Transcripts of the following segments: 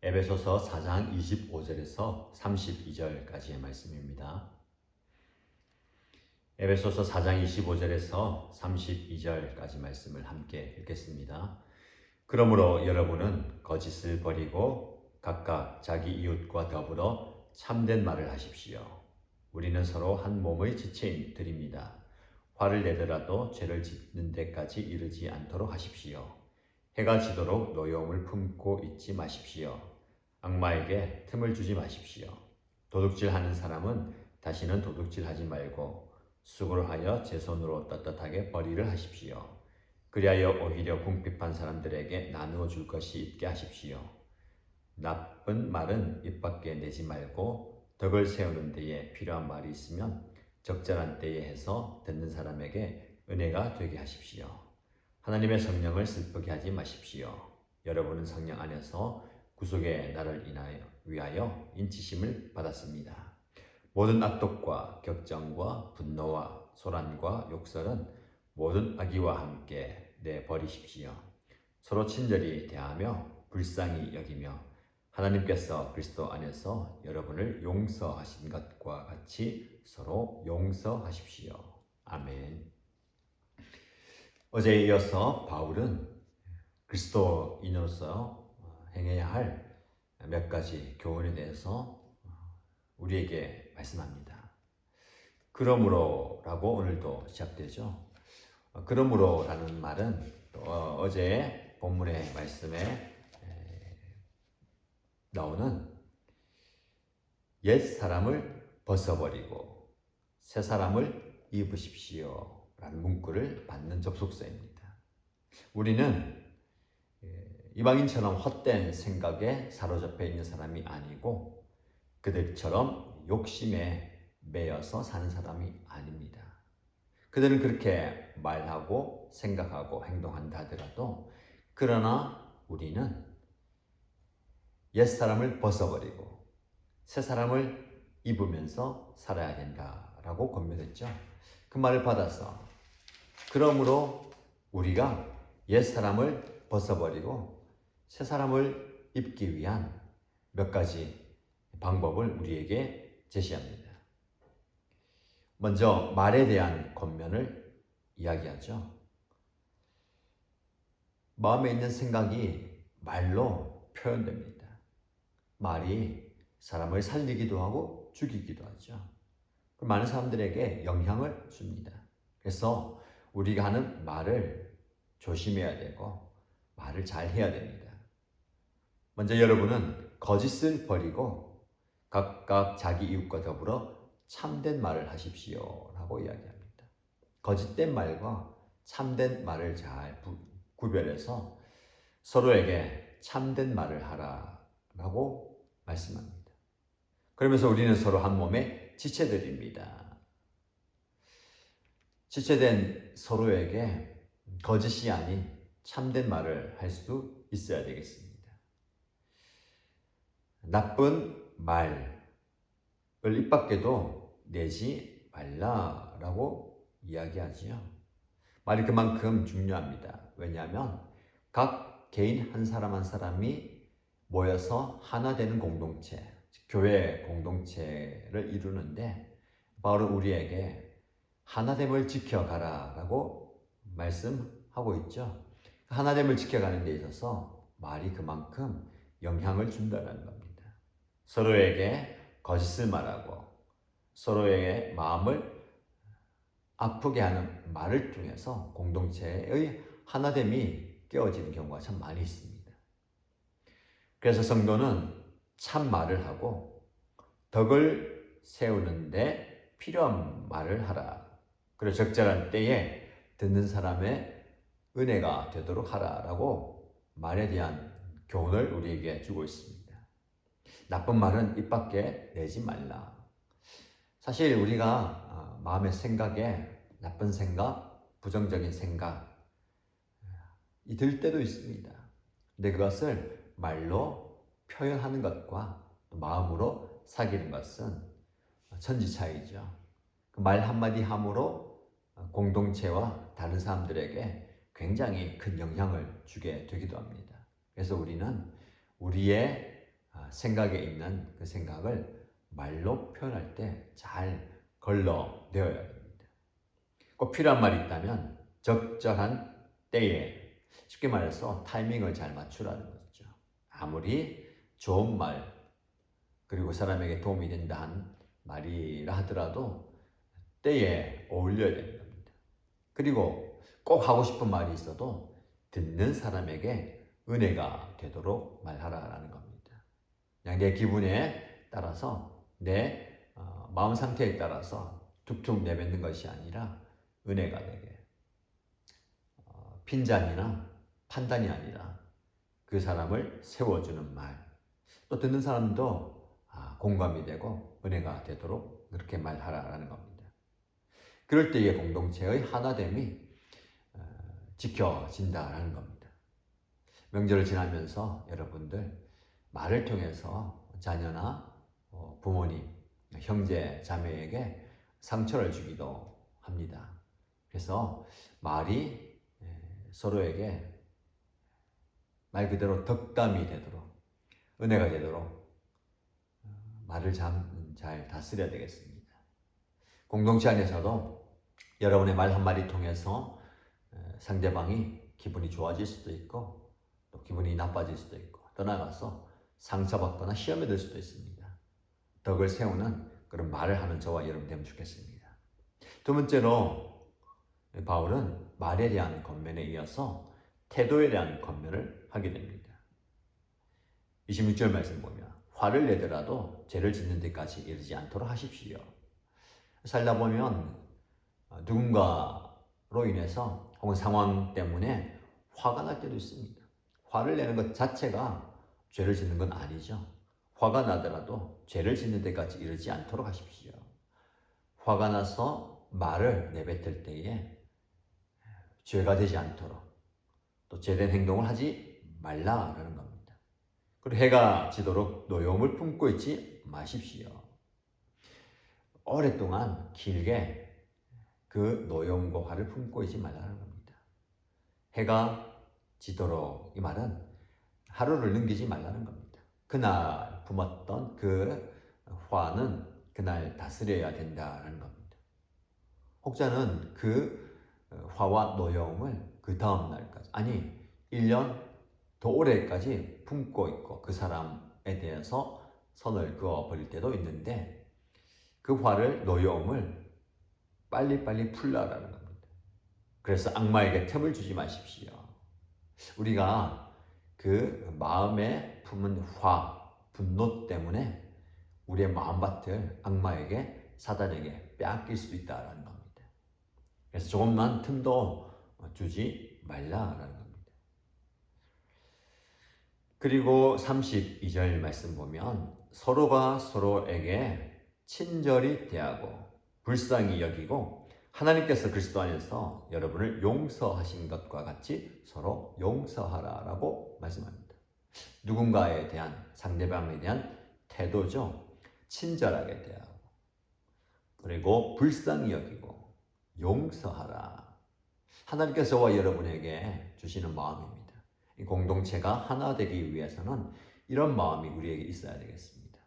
에베소서 4장 25절에서 32절까지의 말씀입니다. 에베소서 4장 25절에서 32절까지 말씀을 함께 읽겠습니다. 그러므로 여러분은 거짓을 버리고 각각 자기 이웃과 더불어 참된 말을 하십시오. 우리는 서로 한 몸의 지체들입니다. 화를 내더라도 죄를 짓는 데까지 이르지 않도록 하십시오. 해가 지도록 노여움을 품고 있지 마십시오. 악마에게 틈을 주지 마십시오. 도둑질하는 사람은 다시는 도둑질하지 말고 수고를 하여 제 손으로 떳떳하게 벌이를 하십시오. 그리하여 오히려 궁핍한 사람들에게 나누어 줄 것이 있게 하십시오. 나쁜 말은 입 밖에 내지 말고 덕을 세우는 데에 필요한 말이 있으면 적절한 때에 해서 듣는 사람에게 은혜가 되게 하십시오. 하나님의 성령을 슬프게 하지 마십시오. 여러분은 성령 안에서 구속의 날을 위하여 인치심을 받았습니다. 모든 악독과 격정과 분노와 소란과 욕설은 모든 악의와 함께 내버리십시오. 서로 친절히 대하며 불쌍히 여기며 하나님께서 그리스도 안에서 여러분을 용서하신 것과 같이 서로 용서하십시오. 아멘. 어제에 이어서 바울은 그리스도인으로서 행해야 할 몇 가지 교훈에 대해서 우리에게 말씀합니다. 그러므로라고 오늘도 시작되죠. 그러므로라는 말은 어제 본문의 말씀에 나오는 옛 사람을 벗어버리고 새 사람을 입으십시오 라는 문구를 받는 접속사입니다. 우리는 이방인처럼 헛된 생각에 사로잡혀 있는 사람이 아니고 그들처럼 욕심에 매여서 사는 사람이 아닙니다. 그들은 그렇게 말하고 생각하고 행동한다 하더라도 그러나 우리는 옛사람을 벗어버리고 새사람을 입으면서 살아야 된다라고 권면했죠. 그 말을 받아서 그러므로 우리가 옛사람을 벗어버리고 새사람을 입기 위한 몇 가지 방법을 우리에게 제시합니다. 먼저 말에 대한 권면을 이야기하죠. 마음에 있는 생각이 말로 표현됩니다. 말이 사람을 살리기도 하고 죽이기도 하죠. 많은 사람들에게 영향을 줍니다. 그래서 우리가 하는 말을 조심해야 되고 말을 잘 해야 됩니다. 먼저 여러분은 거짓을 버리고 각각 자기 이웃과 더불어 참된 말을 하십시오 라고 이야기합니다. 거짓된 말과 참된 말을 잘 구별해서 서로에게 참된 말을 하라라고 말씀합니다. 그러면서 우리는 서로 한 몸의 지체들입니다. 지체된 서로에게 거짓이 아닌 참된 말을 할 수 있어야 되겠습니다. 나쁜 말을 입 밖에도 내지 말라라고 이야기하지요. 말이 그만큼 중요합니다. 왜냐하면 각 개인 한 사람 한 사람이 모여서 하나 되는 공동체, 교회 공동체를 이루는데 바로 우리에게 하나됨을 지켜가라라고 말씀하고 있죠. 하나됨을 지켜가는 데 있어서 말이 그만큼 영향을 준다는 겁니다. 서로에게 거짓을 말하고 서로의 마음을 아프게 하는 말을 통해서 공동체의 하나됨이 깨어지는 경우가 참 많이 있습니다. 그래서 성도는 참 말을 하고 덕을 세우는데 필요한 말을 하라. 그리고 적절한 때에 듣는 사람의 은혜가 되도록 하라라고 말에 대한 교훈을 우리에게 주고 있습니다. 나쁜 말은 입 밖에 내지 말라. 사실 우리가 마음의 생각에 나쁜 생각, 부정적인 생각이 들 때도 있습니다. 근데 그것을 말로 표현하는 것과 마음으로 사귀는 것은 천지차이죠. 그 말 한마디 함으로 공동체와 다른 사람들에게 굉장히 큰 영향을 주게 되기도 합니다. 그래서 우리는 우리의 생각에 있는 그 생각을 말로 표현할 때 잘 걸러내어야 됩니다. 꼭 필요한 말이 있다면 적절한 때에, 쉽게 말해서 타이밍을 잘 맞추라는 거죠. 아무리 좋은 말, 그리고 사람에게 도움이 된다 한 말이라 하더라도 때에 어울려야 되는 겁니다. 그리고 꼭 하고 싶은 말이 있어도 듣는 사람에게 은혜가 되도록 말하라라는 겁니다. 그냥 내 기분에 따라서, 내 마음 상태에 따라서 툭툭 내뱉는 것이 아니라 은혜가 되게, 핀잔이나 판단이 아니라 그 사람을 세워주는 말, 또 듣는 사람도 공감이 되고 은혜가 되도록 그렇게 말하라라는 겁니다. 그럴 때의 공동체의 하나됨이 지켜진다라는 겁니다. 명절을 지나면서 여러분들 말을 통해서 자녀나 부모님, 형제, 자매에게 상처를 주기도 합니다. 그래서 말이 서로에게 말 그대로 덕담이 되도록, 은혜가 되도록 말을 잘 다스려야 되겠습니다. 공동체 안에서도 여러분의 말 한마디 통해서 상대방이 기분이 좋아질 수도 있고 또 기분이 나빠질 수도 있고 더 나아가서 상처받거나 시험에 들 수도 있습니다. 덕을 세우는 그런 말을 하는 저와 여러분 되면 좋겠습니다. 두 번째로 바울은 말에 대한 권면에 이어서 태도에 대한 권면을 하게 됩니다. 26절 말씀 보면 화를 내더라도 죄를 짓는 데까지 이르지 않도록 하십시오. 살다 보면 누군가로 인해서 혹은 상황 때문에 화가 날 때도 있습니다. 화를 내는 것 자체가 죄를 짓는 건 아니죠. 화가 나더라도 죄를 짓는 데까지 이르지 않도록 하십시오. 화가 나서 말을 내뱉을 때에 죄가 되지 않도록, 또 죄된 행동을 하지 말라라는 겁니다. 그리고 해가 지도록 노여움을 품고 있지 마십시오. 오랫동안 길게 그 노여움과 화를 품고 있지 말라는 겁니다. 해가 지도록, 이 말은 하루를 넘기지 말라는 겁니다. 그날 품었던 그 화는 그날 다스려야 된다는 겁니다. 혹자는 그 화와 노여움을 그 다음 날까지, 아니 1년 더 오래까지 품고 있고 그 사람에 대해서 선을 그어버릴 때도 있는데, 그 화를, 노여움을 빨리빨리 풀라라는 겁니다. 그래서 악마에게 틈을 주지 마십시오. 우리가 그 마음에 품은 화, 분노 때문에 우리의 마음밭을 악마에게, 사단에게 빼앗길 수 있다는 겁니다. 그래서 조금만 틈도 주지 말라라는 겁니다. 그리고 32절 말씀 보면 서로가 서로에게 친절히 대하고 불쌍히 여기고 하나님께서 그리스도 안에서 여러분을 용서하신 것과 같이 서로 용서하라라고 말씀합니다. 누군가에 대한, 상대방에 대한 태도죠. 친절하게 대하고, 그리고 불쌍히 여기고 용서하라. 하나님께서 저와 여러분에게 주시는 마음입니다. 이 공동체가 하나 되기 위해서는 이런 마음이 우리에게 있어야 되겠습니다.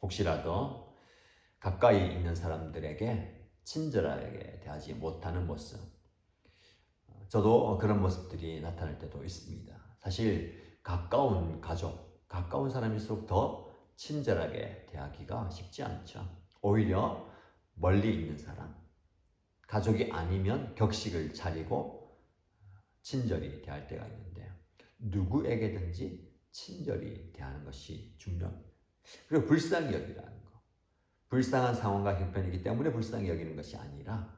혹시라도 가까이 있는 사람들에게 친절하게 대하지 못하는 모습, 저도 그런 모습들이 나타날 때도 있습니다. 사실 가까운 가족, 가까운 사람일수록 더 친절하게 대하기가 쉽지 않죠. 오히려 멀리 있는 사람, 가족이 아니면 격식을 차리고 친절히 대할 때가 있는데, 누구에게든지 친절히 대하는 것이 중요합니다. 그리고 불쌍히 여기라는 거, 불쌍한 상황과 형편이기 때문에 불쌍히 여기는 것이 아니라,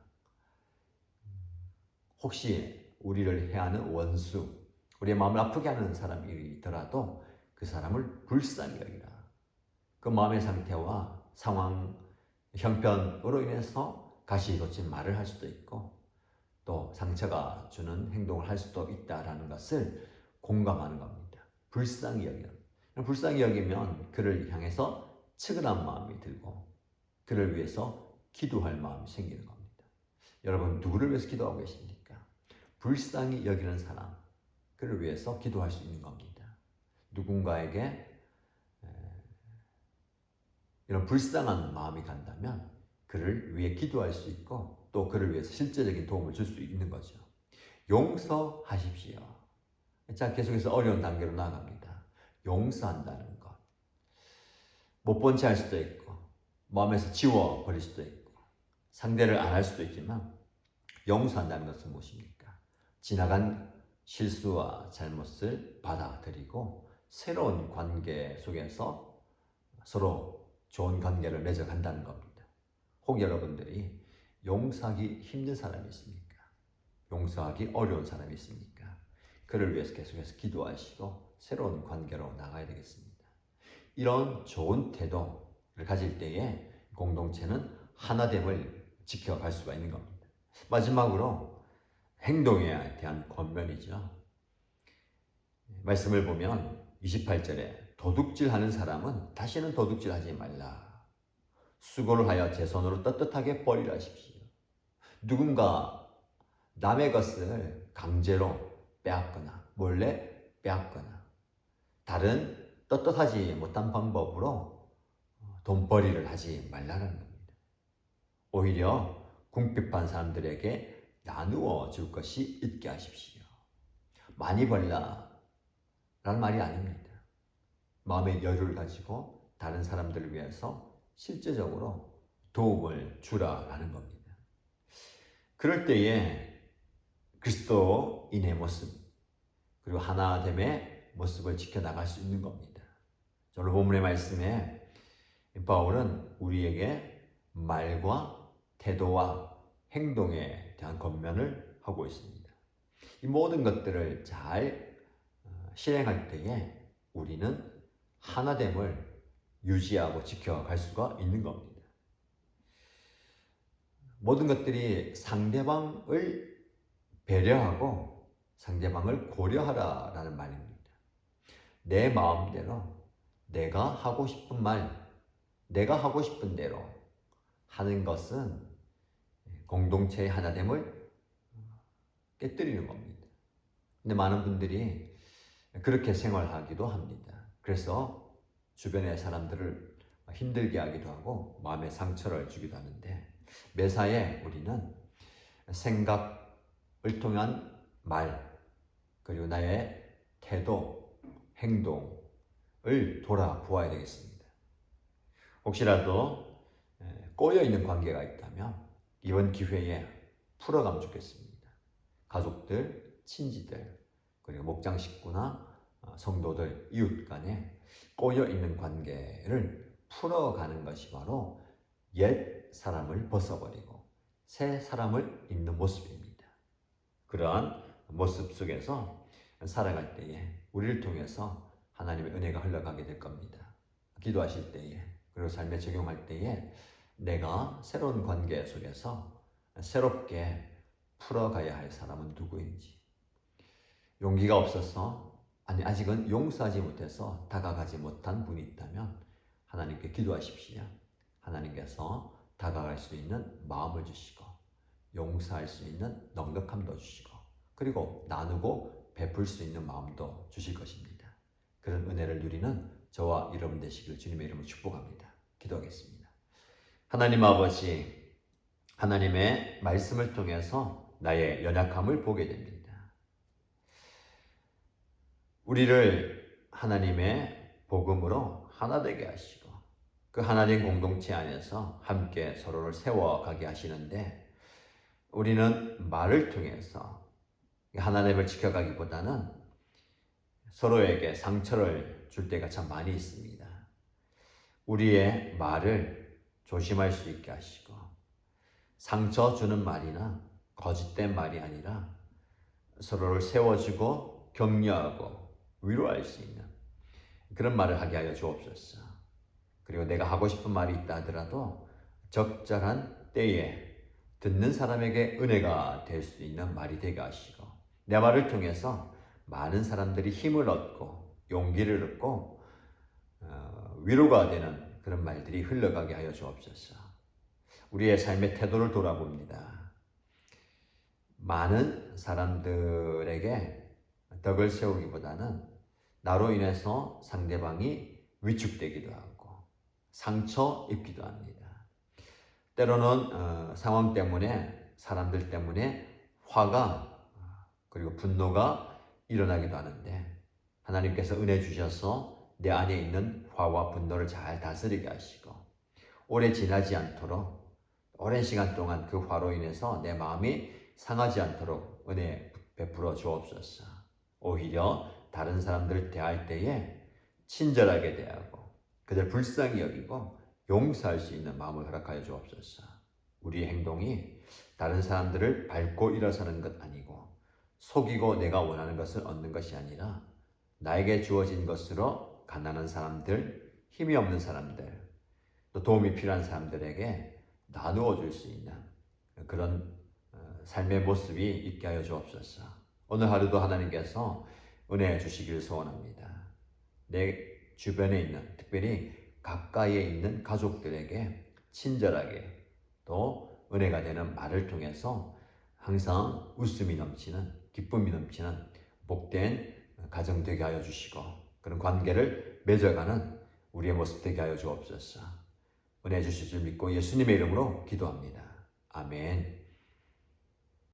혹시 우리를 해하는 원수, 우리의 마음을 아프게 하는 사람이 있더라도 그 사람을 불쌍히 여기라. 그 마음의 상태와 상황, 형편으로 인해서 가시돋친 말을 할 수도 있고 또 상처가 주는 행동을 할 수도 있다는 것을 공감하는 겁니다. 불쌍히 여기라. 불쌍히 여기면 그를 향해서 측은한 마음이 들고 그를 위해서 기도할 마음이 생기는 겁니다. 여러분, 누구를 위해서 기도하고 계십니까? 불쌍히 여기는 사람, 그를 위해서 기도할 수 있는 겁니다. 누군가에게 이런 불쌍한 마음이 간다면 그를 위해 기도할 수 있고 또 그를 위해서 실제적인 도움을 줄 수 있는 거죠. 용서하십시오. 자, 계속해서 어려운 단계로 나아갑니다. 용서한다는 것. 못 본 채 할 수도 있고 마음에서 지워버릴 수도 있고 상대를 안 할 수도 있지만 용서한다는 것은 무엇입니까? 지나간 실수와 잘못을 받아들이고 새로운 관계 속에서 서로 좋은 관계를 맺어간다는 겁니다. 혹 여러분들이 용서하기 힘든 사람이 있습니까? 용서하기 어려운 사람이 있습니까? 그를 위해서 계속해서 기도하시고 새로운 관계로 나가야 되겠습니다. 이런 좋은 태도를 가질 때에 공동체는 하나됨을 지켜갈 수가 있는 겁니다. 마지막으로 행동에 대한 권면이죠. 말씀을 보면 28절에 도둑질하는 사람은 다시는 도둑질하지 말라. 수고를 하여 제 손으로 떳떳하게 버리라 하십시오. 누군가 남의 것을 강제로 빼앗거나 몰래 빼앗거나 다른 떳떳하지 못한 방법으로 돈벌이를 하지 말라는 겁니다. 오히려 궁핍한 사람들에게 나누어 줄 것이 있게 하십시오. 많이 벌라 라는 말이 아닙니다. 마음의 여유를 가지고 다른 사람들을 위해서 실제적으로 도움을 주라라는 겁니다. 그럴 때에 그리스도인의 모습 그리고 하나됨의 모습을 지켜나갈 수 있는 겁니다. 오늘 본문의 말씀에 바울은 우리에게 말과 태도와 행동에 대한 권면을 하고 있습니다. 이 모든 것들을 잘 실행할 때에 우리는 하나됨을 유지하고 지켜갈 수가 있는 겁니다. 모든 것들이 상대방을 배려하고 상대방을 고려하라라는 말입니다. 내 마음대로 내가 하고 싶은 말, 내가 하고 싶은 대로 하는 것은 공동체의 하나됨을 깨뜨리는 겁니다. 근데 많은 분들이 그렇게 생활하기도 합니다. 그래서 주변의 사람들을 힘들게 하기도 하고 마음의 상처를 주기도 하는데 매사에 우리는 생각을 통한 말 그리고 나의 태도, 행동을 돌아보아야 되겠습니다. 혹시라도 꼬여있는 관계가 있다면 이번 기회에 풀어가면 좋겠습니다. 가족들, 친지들, 그리고 목장 식구나 성도들, 이웃 간에 꼬여있는 관계를 풀어가는 것이 바로 옛 사람을 벗어버리고 새 사람을 입는 모습입니다. 그러한 모습 속에서 살아갈 때에 우리를 통해서 하나님의 은혜가 흘러가게 될 겁니다. 기도하실 때에 그리고 삶에 적용할 때에 내가 새로운 관계 속에서 새롭게 풀어가야 할 사람은 누구인지 용기가 없어서 아직은 용서하지 못해서 다가가지 못한 분이 있다면 하나님께 기도하십시오. 하나님께서 다가갈 수 있는 마음을 주시고 용서할 수 있는 넉넉함도 주시고 그리고 나누고 베풀 수 있는 마음도 주실 것입니다. 그런 은혜를 누리는 저와 여러분 되시길 주님의 이름으로 축복합니다. 기도하겠습니다. 하나님 아버지, 하나님의 말씀을 통해서 나의 연약함을 보게 됩니다. 우리를 하나님의 복음으로 하나 되게 하시고 그 하나님 공동체 안에서 함께 서로를 세워가게 하시는데 우리는 말을 통해서 하나님을 지켜가기보다는 서로에게 상처를 줄 때가 참 많이 있습니다. 우리의 말을 조심할 수 있게 하시고 상처 주는 말이나 거짓된 말이 아니라 서로를 세워주고 격려하고 위로할 수 있는 그런 말을 하게 하여 주옵소서. 그리고 내가 하고 싶은 말이 있다 하더라도 적절한 때에 듣는 사람에게 은혜가 될 수 있는 말이 되게 하시고 내 말을 통해서 많은 사람들이 힘을 얻고 용기를 얻고 위로가 되는 그런 말들이 흘러가게 하여 주옵소서. 우리의 삶의 태도를 돌아봅니다. 많은 사람들에게 덕을 세우기보다는 나로 인해서 상대방이 위축되기도 하고 상처 입기도 합니다. 때로는 상황 때문에, 사람들 때문에 화가 그리고 분노가 일어나기도 하는데, 하나님께서 은혜 주셔서 내 안에 있는 화와 분노를 잘 다스리게 하시고 오래 지나지 않도록, 오랜 시간 동안 그 화로 인해서 내 마음이 상하지 않도록 은혜 베풀어 주옵소서. 오히려 다른 사람들 대할 때에 친절하게 대하고 그들 불쌍히 여기고 용서할 수 있는 마음을 허락하여 주옵소서. 우리의 행동이 다른 사람들을 밟고 일어서는 것 아니고 속이고 내가 원하는 것을 얻는 것이 아니라 나에게 주어진 것으로 가난한 사람들, 힘이 없는 사람들, 또 도움이 필요한 사람들에게 나누어 줄 수 있는 그런 삶의 모습이 있게 하여 주옵소서. 오늘 하루도 하나님께서 은혜 주시길 소원합니다. 내 주변에 있는, 특별히 가까이에 있는 가족들에게 친절하게 또 은혜가 되는 말을 통해서 항상 웃음이 넘치는, 기쁨이 넘치는 복된 가정 되게 하여 주시고 그런 관계를 맺어가는 우리의 모습 되게 하여 주옵소서. 은혜 주실 줄 믿고 예수님의 이름으로 기도합니다. 아멘.